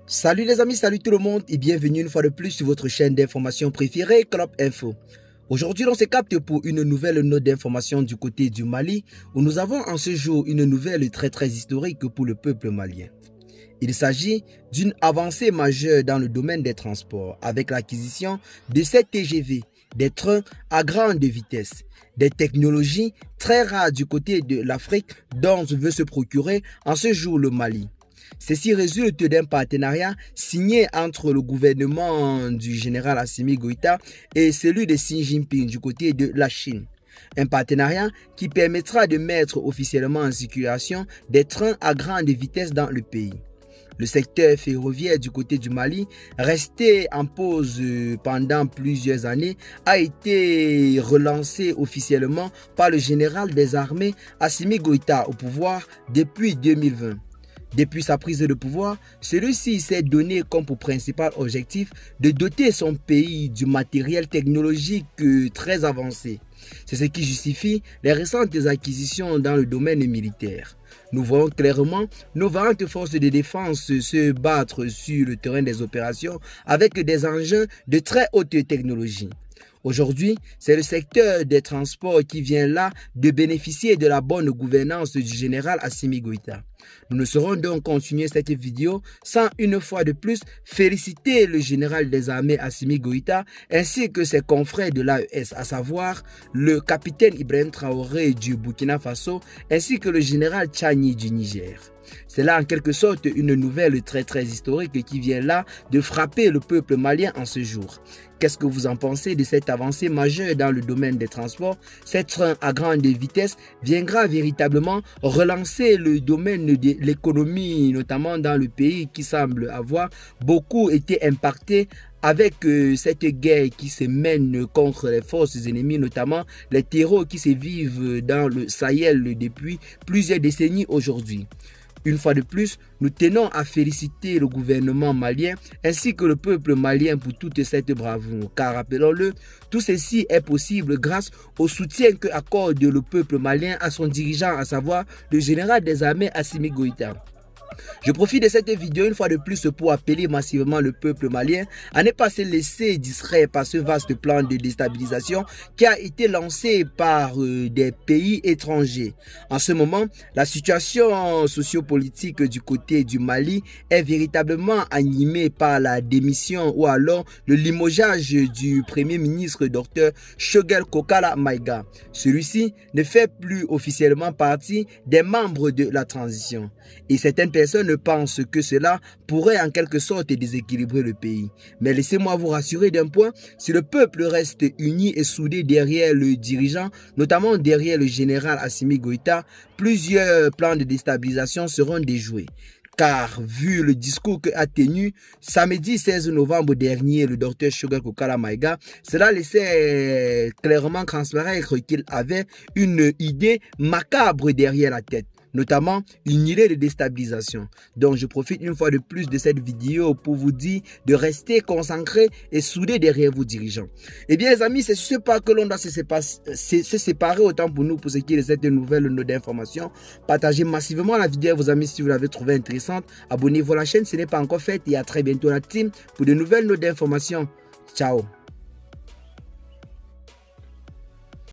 Salut les amis, salut tout le monde et bienvenue une fois de plus sur votre chaîne d'information préférée, Club Info. Aujourd'hui, on se capte pour une nouvelle note d'information du côté du Mali où nous avons en ce jour une nouvelle très historique pour le peuple malien. Il s'agit d'une avancée majeure dans le domaine des transports avec l'acquisition de 7 TGV, des trains à grande vitesse, des technologies très rares du côté de l'Afrique dont veut se procurer en ce jour le Mali. Ceci résulte d'un partenariat signé entre le gouvernement du général Assimi Goïta et celui de Xi Jinping du côté de la Chine. Un partenariat qui permettra de mettre officiellement en circulation des trains à grande vitesse dans le pays. Le secteur ferroviaire du côté du Mali, resté en pause pendant plusieurs années, a été relancé officiellement par le général des armées Assimi Goïta au pouvoir depuis 2020. Depuis sa prise de pouvoir, celui-ci s'est donné comme pour principal objectif de doter son pays du matériel technologique très avancé. C'est ce qui justifie les récentes acquisitions dans le domaine militaire. Nous voyons clairement nos vaillantes forces de défense se battre sur le terrain des opérations avec des engins de très haute technologie. Aujourd'hui, c'est le secteur des transports qui vient là de bénéficier de la bonne gouvernance du général Assimi Goïta. Nous ne saurons donc continuer cette vidéo sans une fois de plus féliciter le général des armées Assimi Goïta ainsi que ses confrères de l'AES, à savoir le capitaine Ibrahim Traoré du Burkina Faso ainsi que le général Tchani du Niger. C'est là en quelque sorte une nouvelle très historique qui vient là de frapper le peuple malien en ce jour. Qu'est-ce que vous en pensez de cette avancée majeure dans le domaine des transports? Cette train à grande vitesse viendra véritablement relancer le domaine de l'économie, notamment dans le pays qui semble avoir beaucoup été impacté avec cette guerre qui se mène contre les forces ennemies, notamment les terreaux qui se vivent dans le Sahel depuis plusieurs décennies aujourd'hui. Une fois de plus, nous tenons à féliciter le gouvernement malien ainsi que le peuple malien pour toute cette bravoure. Car rappelons-le, tout ceci est possible grâce au soutien que accorde le peuple malien à son dirigeant, à savoir le général des armées Assimi Goïta. Je profite de cette vidéo une fois de plus pour appeler massivement le peuple malien à ne pas se laisser distraire par ce vaste plan de déstabilisation qui a été lancé par des pays étrangers. En ce moment, la situation sociopolitique du côté du Mali est véritablement animée par la démission ou alors le limogeage du premier ministre Dr Choguel Kokala Maïga. Celui-ci ne fait plus officiellement partie des membres de la transition. Et certaines personnes pensent que cela pourrait en quelque sorte déséquilibrer le pays. Mais laissez-moi vous rassurer d'un point, si le peuple reste uni et soudé derrière le dirigeant, notamment derrière le général Assimi Goïta, plusieurs plans de déstabilisation seront déjoués. Car vu le discours qu'a tenu samedi 16 novembre dernier le docteur Choguel Kokala Maïga, cela laissait clairement transparaître qu'il avait une idée macabre derrière la tête, notamment une idée de déstabilisation. Donc je profite une fois de plus de cette vidéo pour vous dire de rester concentré et soudé derrière vos dirigeants. Eh bien les amis, c'est sur ce pas que l'on doit se séparer autant pour nous pour ce qui est de cette nouvelle note d'information. Partagez massivement la vidéo à vos amis si vous l'avez trouvée intéressante. Abonnez-vous à la chaîne si ce n'est pas encore fait et à très bientôt la team pour de nouvelles notes d'information. Ciao.